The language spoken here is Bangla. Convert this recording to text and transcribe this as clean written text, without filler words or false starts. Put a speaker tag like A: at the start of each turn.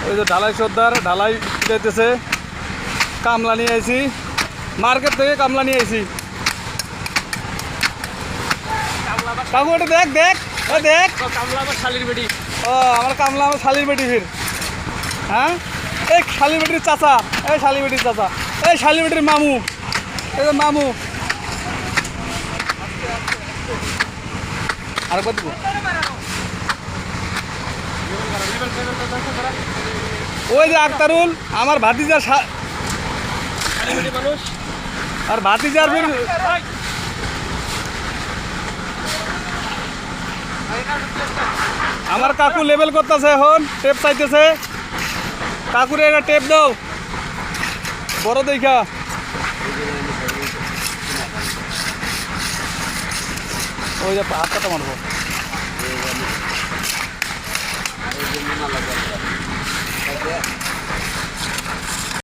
A: ওই যে ঢালাই সর্দার ঢালাই দিতেছে। কামলা নিয়ে আইছি, মার্কেট থেকে কামলা নিয়ে আইছি। কাকু এটা দেখ দেখ ও দেখ,
B: কামলা আমার শালির বেটি।
A: ও আমার কামলা আমার শালির বেটি ফির। হ্যাঁ এই শালির বেটির চাচা, এই শালি বেটির চাচা, এই শালি বেটির মামু, এই যে মামু। আর কত দিব? ওই যে আক্তারুল আমার ভাতিজার
B: মানুষ
A: আর ভাতিজার ফির। আমার কাকু লেবেল করতেছে, এখন টেপ চাইতেছে। কাকুরে একটা টেপ দাও বড় দেখা। ওই যে হাত কাটা মারবো।